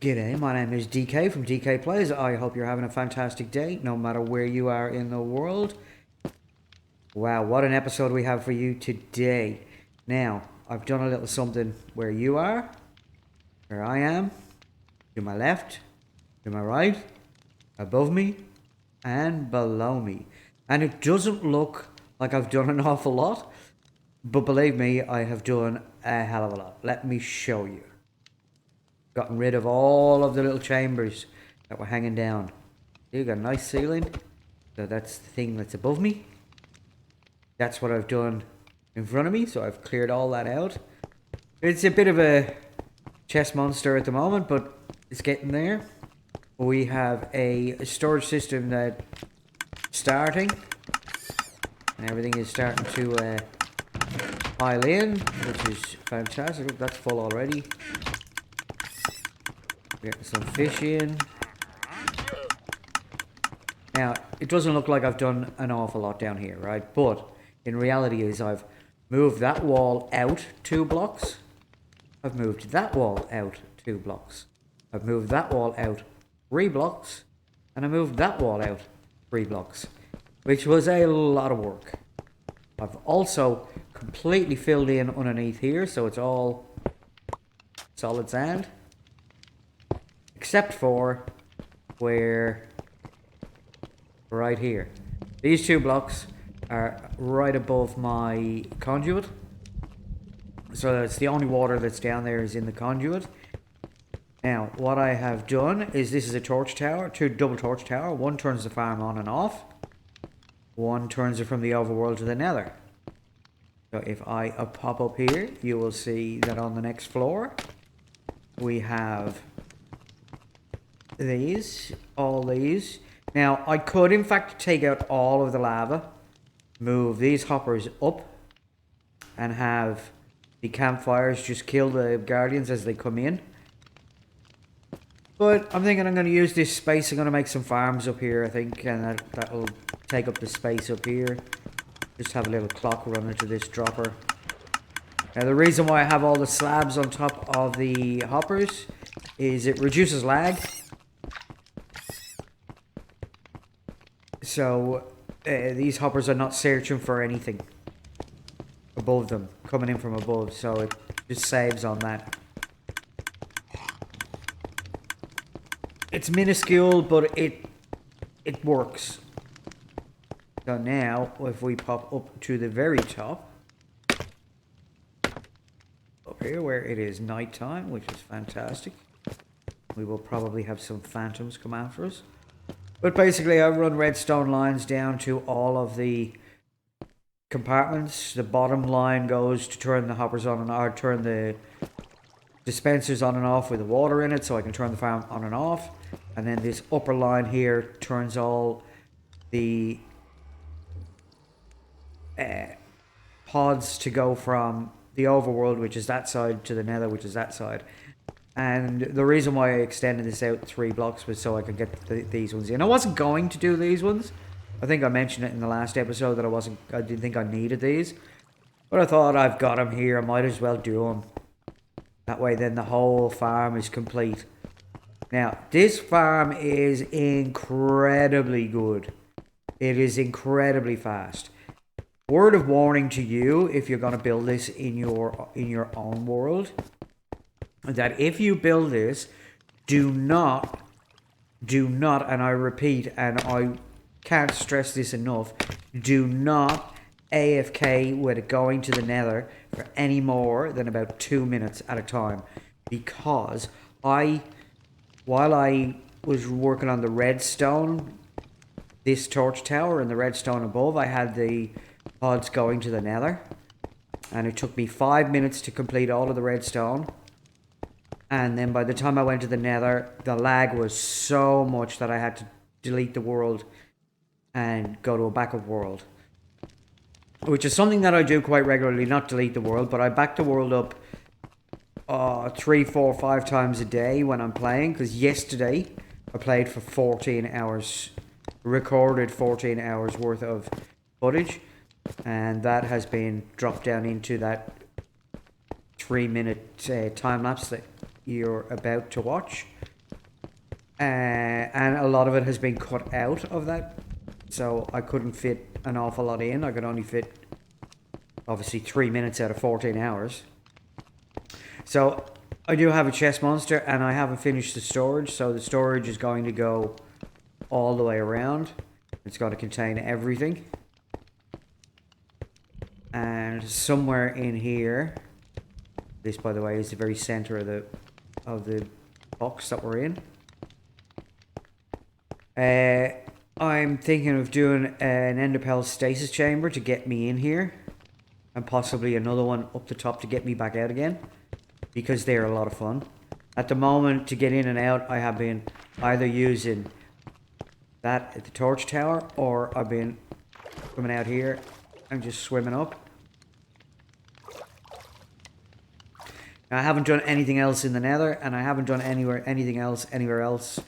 G'day, my name is DK from DK Plays. I hope you're having a fantastic day, no matter where you are in the world. Wow, what an episode we have for you today. Now, I've done a little something where you are, where I am, to my left, to my right, above me, and below me. And it doesn't look like I've done an awful lot, but believe me, I have done a hell of a lot. Let me show you. Gotten rid of all of the little chambers that were hanging down. You got a nice ceiling. So that's the thing that's above me. That's what I've done in front of me. So I've cleared all that out. It's a bit of a chest monster at the moment, but it's getting there. We have a storage system that starting. And everything is starting to pile in, which is fantastic. That's full already. Getting some fish in. Now, it doesn't look like I've done an awful lot down here, right? But in reality is I've moved that wall out 2 blocks. I've moved that wall out 2 blocks. I've moved that wall out 3 blocks. And I moved that wall out 3 blocks. Which was a lot of work. I've also completely filled in underneath here, so it's all solid sand. Except for where right here. These 2 blocks are right above my conduit. So that's the only water that's down there is in the conduit. Now, what I have done is this is a torch tower, 2 double torch tower. One turns the farm on and off. One turns it from the overworld to the nether. So if I pop up here, you will see that on the next floor, we have these, all these. Now, I could in fact take out all of the lava, move these hoppers up, and have the campfires just kill the guardians as they come in. But I'm thinking I'm going to use this space. I'm going to make some farms up here, I think, and that'll take up the space up here. Just have a little clock running to this dropper. Now, the reason why I have all the slabs on top of the hoppers is it reduces lag. So, these hoppers are not searching for anything above them, coming in from above, so it just saves on that. It's minuscule, but it works. So now, if we pop up to the very top, up here where it is nighttime, which is fantastic, we will probably have some phantoms come after us. But basically, I run redstone lines down to all of the compartments. The bottom line goes to turn the hoppers on and or turn the dispensers on and off with the water in it, so I can turn the farm on and off. And then this upper line here turns all the pods to go from the overworld, which is that side, to the nether, which is that side. And the reason why I extended this out 3 blocks was so I could get these ones in. I wasn't going to do these ones. I think I mentioned it in the last episode that I didn't think I needed these. But I thought I've got them here, I might as well do them. That way then the whole farm is complete. Now, this farm is incredibly good. It is incredibly fast. Word of warning to you, if you're going to build this in your own world, that if you build this, do not, and I repeat, and I can't stress this enough, do not AFK with going to the nether for any more than about 2 minutes at a time. Because while I was working on the redstone, this torch tower and the redstone above, I had the pods going to the nether. And it took me 5 minutes to complete all of the redstone. And then by the time I went to the nether, the lag was so much that I had to delete the world and go to a backup world. Which is something that I do quite regularly, not delete the world, but I back the world up 3, 4, 5 times a day when I'm playing. Because yesterday, I played for 14 hours, recorded 14 hours worth of footage. And that has been dropped down into that 3-minute time lapse that you're about to watch. and a lot of it has been cut out of that, so I couldn't fit an awful lot in. I could only fit obviously 3 minutes out of 14 hours. So I do have a chest monster, and I haven't finished the storage, so the storage is going to go all the way around. It's going to contain everything. And somewhere in here, this by the way is the very center of the box that we're in. I'm thinking of doing an Enderpearl stasis chamber to get me in here, and possibly another one up the top to get me back out again, because they're a lot of fun. At the moment, to get in and out, I have been either using that at the torch tower, or I've been coming out here and just swimming up. Now, I haven't done anything else in the Nether, and I haven't done anything else anywhere else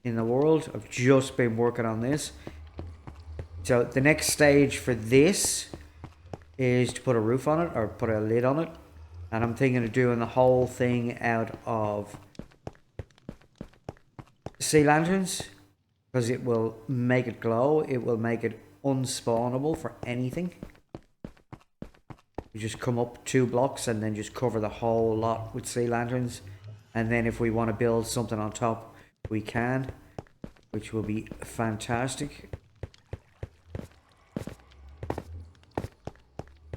in the world. I've just been working on this. So the next stage for this is to put a roof on it, or put a lid on it. And I'm thinking of doing the whole thing out of sea lanterns, because it will make it glow. It will make it unspawnable for anything. You just come up 2 blocks and then just cover the whole lot with sea lanterns. And then if we want to build something on top, we can, which will be fantastic.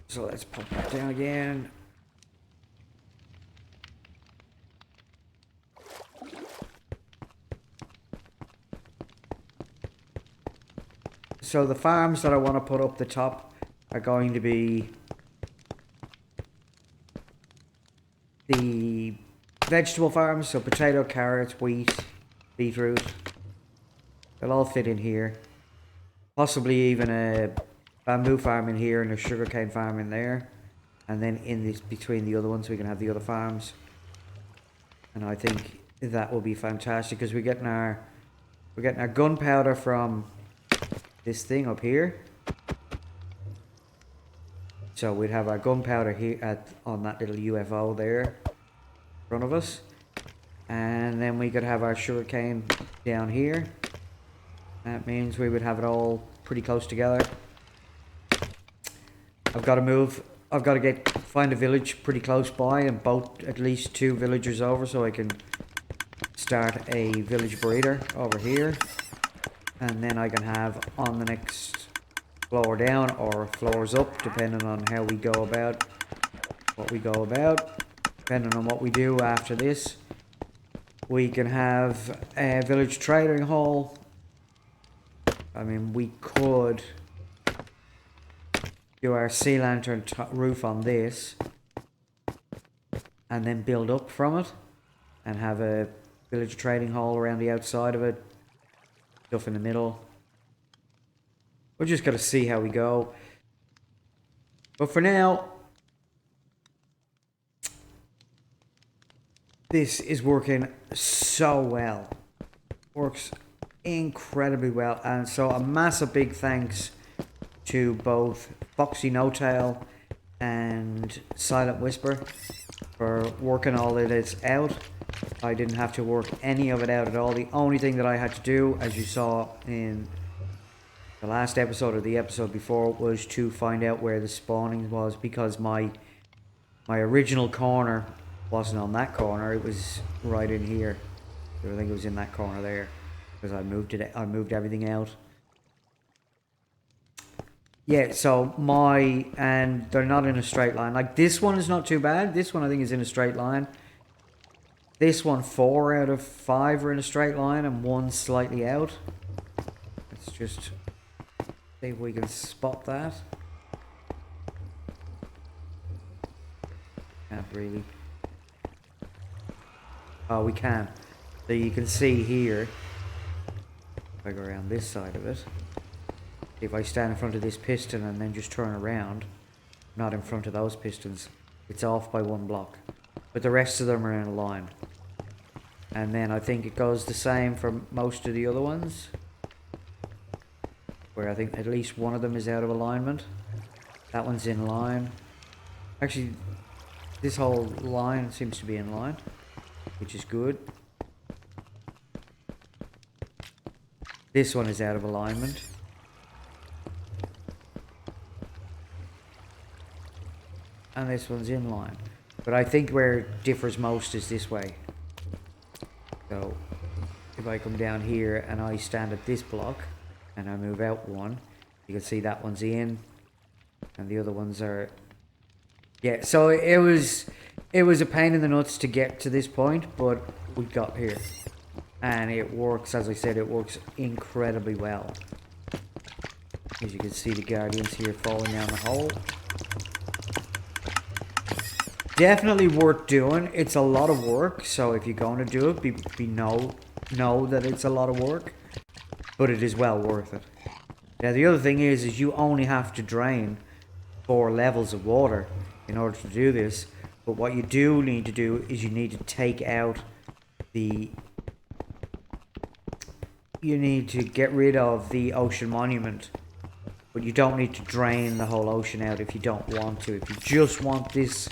So let's pop that down again. So the farms that I want to put up the top are going to be the vegetable farms, so potato, carrots, wheat, beetroot. They'll all fit in here. Possibly even a bamboo farm in here and a sugarcane farm in there. And then in this, between the other ones, we can have the other farms. And I think that will be fantastic, because we're getting our gunpowder from this thing up here. So we'd have our gunpowder here on that little UFO there in front of us. And then we could have our sugarcane down here. That means we would have it all pretty close together. I've got to find a village pretty close by and boat at least 2 villagers over, so I can start a village breeder over here. And then I can have on the next floor down, or floors up, depending on how we go about depending on what we do after this. We can have a village trading hall. I mean, we could do our sea lantern roof on this and then build up from it and have a village trading hall around the outside of it, stuff in the middle. We're just going to see how we go. But for now, this is working so well. Works incredibly well. And so a massive big thanks to both Foxy No-Tail and Silent Whisper for working all of this out. I didn't have to work any of it out at all. The only thing that I had to do, as you saw in the last episode or the episode before, was to find out where the spawning was, because my original corner wasn't on that corner. It was right in here. I think it was in that corner there, because I moved everything out. Yeah, so and they're not in a straight line. Like, this one is not too bad. This one I think is in a straight line. This one, 4 out of 5 are in a straight line and 1 slightly out. Let's just see if we can spot that. Can't really. Oh, we can. So you can see here, if I go around this side of it, if I stand in front of this piston and then just turn around, not in front of those pistons, it's off by 1 block. But the rest of them are in a line. And then I think it goes the same for most of the other ones, where I think at least one of them is out of alignment. That one's in line. Actually, this whole line seems to be in line, which is good. This one is out of alignment. And this one's in line. But I think where it differs most is this way. So if I come down here and I stand at this block and I move out one, you can see that one's in and the other ones are... Yeah, so it was a pain in the nuts to get to this point, but we got here. And it works, as I said, it works incredibly well. As you can see, the Guardians here falling down the hole. Definitely worth doing. It's a lot of work, so if you're going to do it, know that it's a lot of work, but it is well worth it. Now the other thing is you only have to drain 4 levels of water in order to do this, but what you do need to do is you need to take out the... You need to get rid of the ocean monument, but you don't need to drain the whole ocean out if you don't want to. If you just want this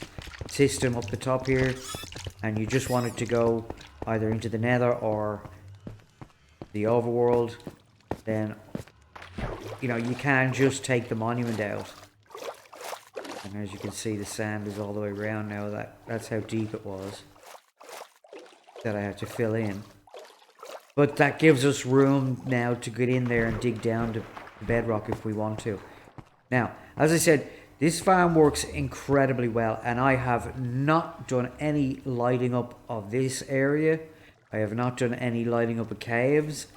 system up the top here and you just want it to go either into the nether or the overworld, then you know you can just take the monument out. And as you can see, the sand is all the way around now. That's how deep it was that I had to fill in. But that gives us room now to get in there and dig down to bedrock if we want to. Now, as I said, this farm works incredibly well, and I have not done any lighting up of this area. I have not done any lighting up of caves.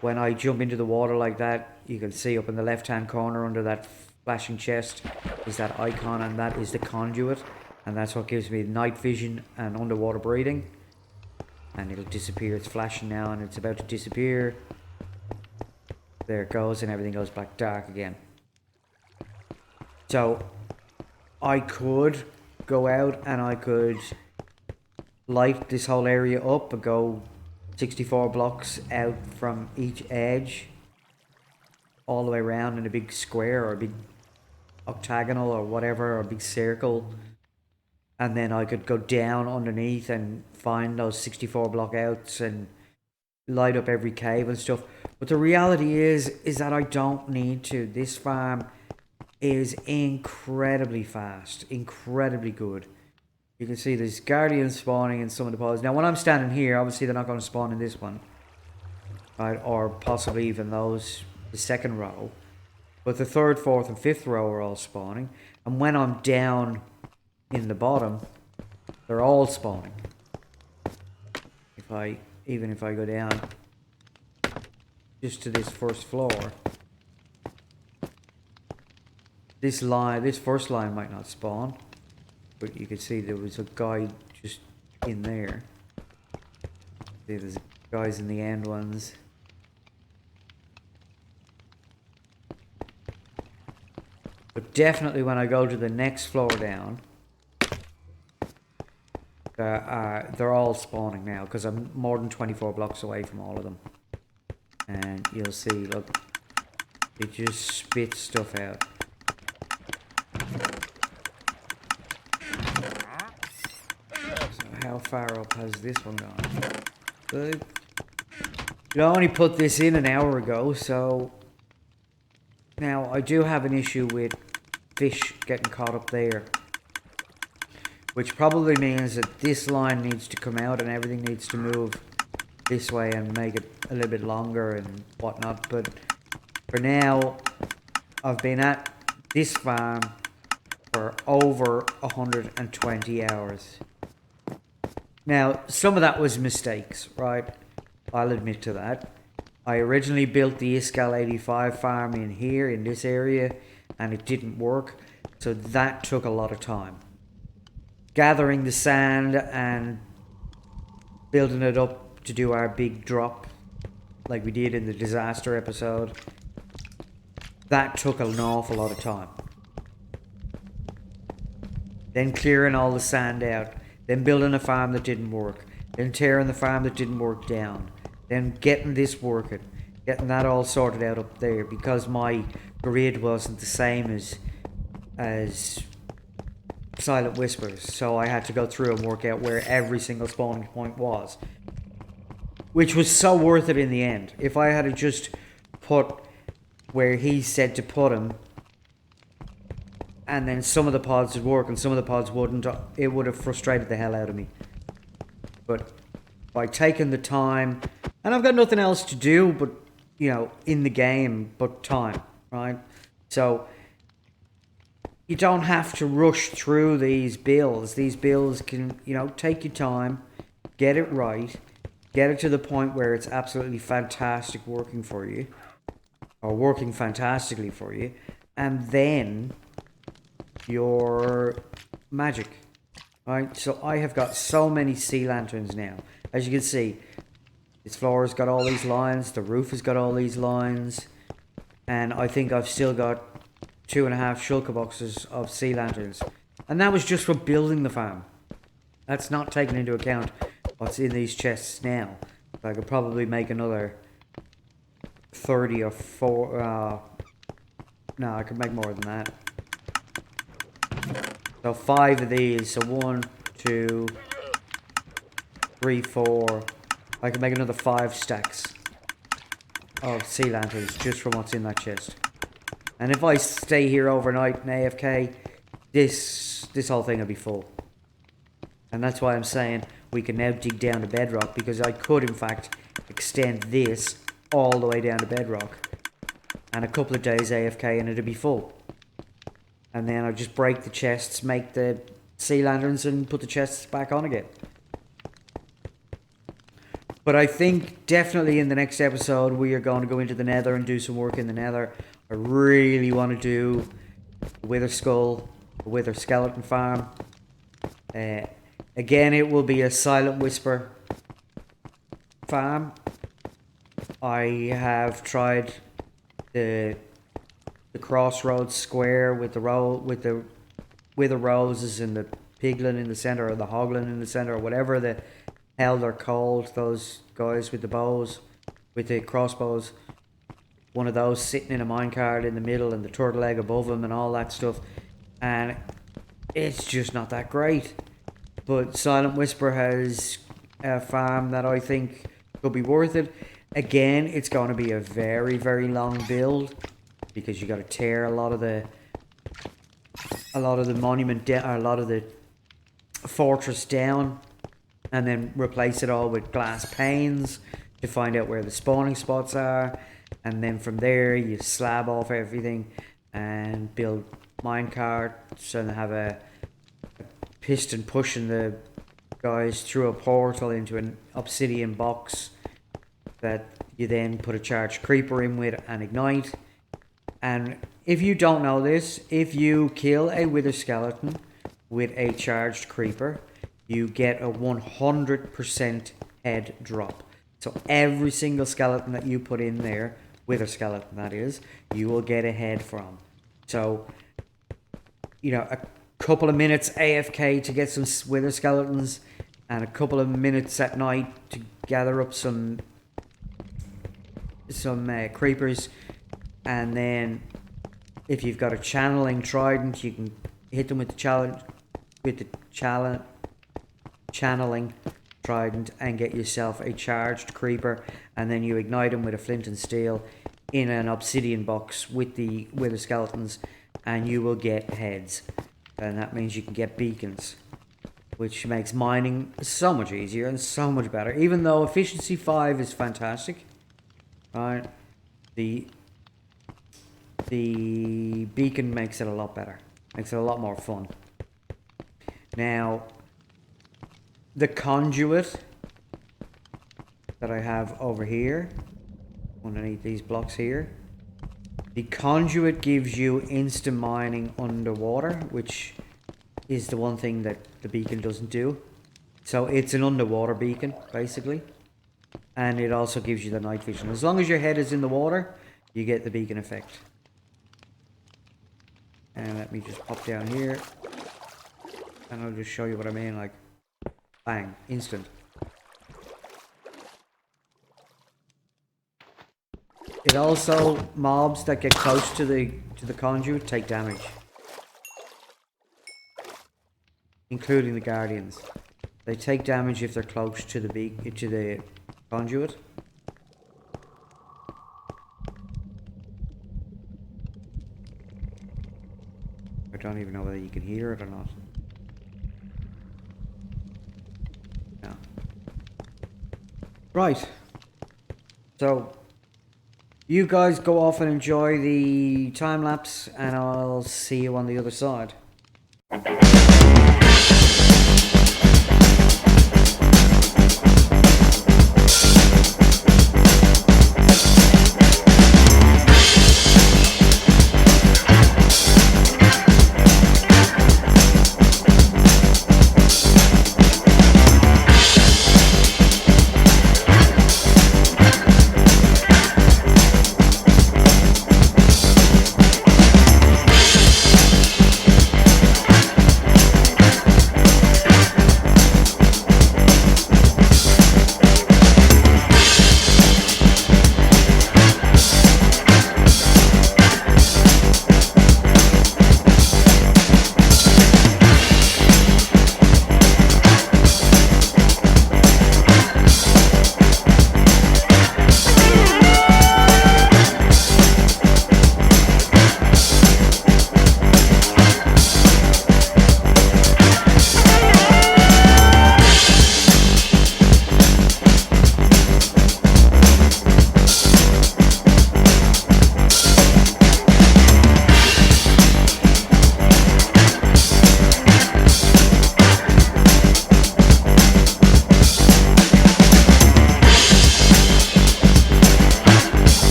When I jump into the water like that, you can see up in the left-hand corner under that flashing chest is that icon, and that is the conduit, and that's what gives me night vision and underwater breathing. And it'll disappear. It's flashing now and it's about to disappear. There it goes, and everything goes back dark again. So I could go out and I could light this whole area up and go 64 blocks out from each edge all the way around in a big square or a big octagonal or whatever, or a big circle. And then I could go down underneath and find those 64 block outs and light up every cave and stuff. But the reality is that I don't need to. This farm is incredibly fast, incredibly good. You can see there's guardians spawning in some of the pods. Now when I'm standing here, obviously they're not going to spawn in this one, right? Or possibly even those, the second row. But the third, fourth and fifth row are all spawning. And when I'm down in the bottom, they're all spawning. Even if I go down just to this first floor, this first line might not spawn, but you can see there was a guy just in there. See, there's guys in the end ones. But definitely when I go to the next floor down, they're all spawning now because I'm more than 24 blocks away from all of them. And you'll see, look, it just spits stuff out. So how far up has this one gone? I only put this in an hour ago, so now I do have an issue with fish getting caught up there, which probably means that this line needs to come out and everything needs to move this way and make it a little bit longer and whatnot. But for now, I've been at this farm for over 120 hours. Now, some of that was mistakes, right? I'll admit to that. I originally built the Iskall 85 farm in here, in this area, and it didn't work. So that took a lot of time. Gathering the sand and building it up to do our big drop like we did in the disaster episode, that took an awful lot of time. Then clearing all the sand out, then building a farm that didn't work, then tearing the farm that didn't work down, then getting this working, getting that all sorted out up there because my grid wasn't the same as Silent Whispers, so I had to go through and work out where every single spawning point was. which was so worth it in the end. If I had just put where he said to put him, and then some of the pods would work and some of the pods wouldn't, it would have frustrated the hell out of me. But by taking the time, and I've got nothing else to do but, you know, in the game but time, right? So you don't have to rush through these builds. These builds can, you know, take your time, get it right, get it to the point where it's absolutely fantastic working for you, or working fantastically for you, and then your magic, right? So I have got so many sea lanterns now. As you can see, this floor has got all these lines, the roof has got all these lines, and I think I've still got 2.5 shulker boxes of sea lanterns. And that was just for building the farm. That's not taking into account what's in these chests now. I could probably make another 30 or 4. No, I could make more than that. So 5 of these. So 1, 2, 3, 4. I could make another 5 stacks of sea lanterns just from what's in that chest. And if I stay here overnight in AFK, this whole thing will be full. And that's why I'm saying we can now dig down to bedrock, because I could in fact extend this all the way down to bedrock. And a couple of days AFK and it'll be full. And then I'll just break the chests, make the sea lanterns and put the chests back on again. But I think definitely in the next episode we are going to go into the nether and do some work in the nether. I really want to do Wither Skull, Wither Skeleton Farm. Again, it will be a Silent Whisper farm. I have tried the crossroads square with the Wither Roses and the Piglin in the center, or the Hoglin in the center, or whatever the hell they're called. Those guys with the bows, with the crossbows. One of those sitting in a minecart in the middle and the turtle egg above him and all that stuff. And it's just not that great. But Silent Whisper has a farm that I think could be worth it. Again, it's going to be a very, very long build, because you got to tear a lot of the monument down, or a lot of the fortress down, and then replace it all with glass panes to find out where the spawning spots are. And then from there you slab off everything and build minecarts and have a piston pushing the guys through a portal into an obsidian box that you then put a charged creeper in with and ignite. And if you don't know this, if you kill a wither skeleton with a charged creeper, you get a 100% head drop. So every single skeleton that you put in there, wither skeleton that is, you will get a head from. So, you know, a couple of minutes AFK to get some wither skeletons, and a couple of minutes at night to gather up some creepers. And then if you've got a channeling trident, you can hit them with the channeling trident and get yourself a charged creeper, and then you ignite them with a flint and steel in an obsidian box with the wither skeletons, and you will get heads. And that means you can get beacons, which makes mining so much easier and so much better. Even though efficiency 5 is fantastic, right? The beacon makes it a lot better, makes it a lot more fun. Now, the conduit that I have over here, underneath these blocks here, the conduit gives you instant mining underwater, which is the one thing that the beacon doesn't do. So it's an underwater beacon, basically. And it also gives you the night vision. As long as your head is in the water, you get the beacon effect. And let me just pop down here, and I'll just show you what I mean, like, bang, instant. It also, mobs that get close to the conduit take damage, including the guardians. They take damage if they're close to the conduit. I don't even know whether you can hear it or not. No. Right. So, you guys go off and enjoy the time lapse, and I'll see you on the other side.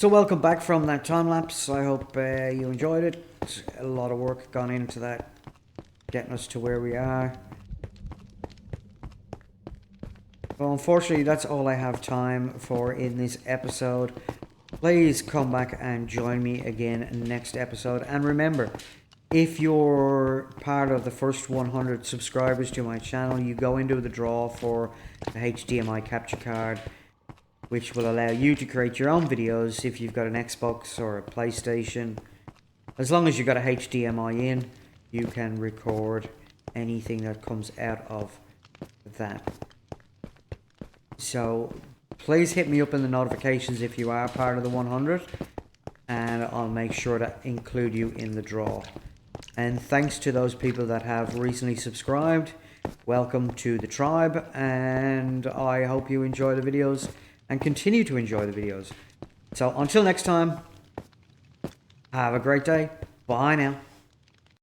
So welcome back from that time lapse. I hope you enjoyed it. A lot of work gone into that, getting us to where we are. Well, unfortunately, that's all I have time for in this episode. Please come back and join me again next episode. And remember, if you're part of the first 100 subscribers to my channel, you go into the draw for the HDMI capture card, which will allow you to create your own videos if you've got an Xbox or a PlayStation. As long as you've got a HDMI in, you can record anything that comes out of that. So please hit me up in the notifications if you are part of the 100, and I'll make sure to include you in the draw. And thanks to those people that have recently subscribed. Welcome to the tribe, and I hope you enjoy the videos and continue to enjoy the videos. So until next time, have a great day. Bye now.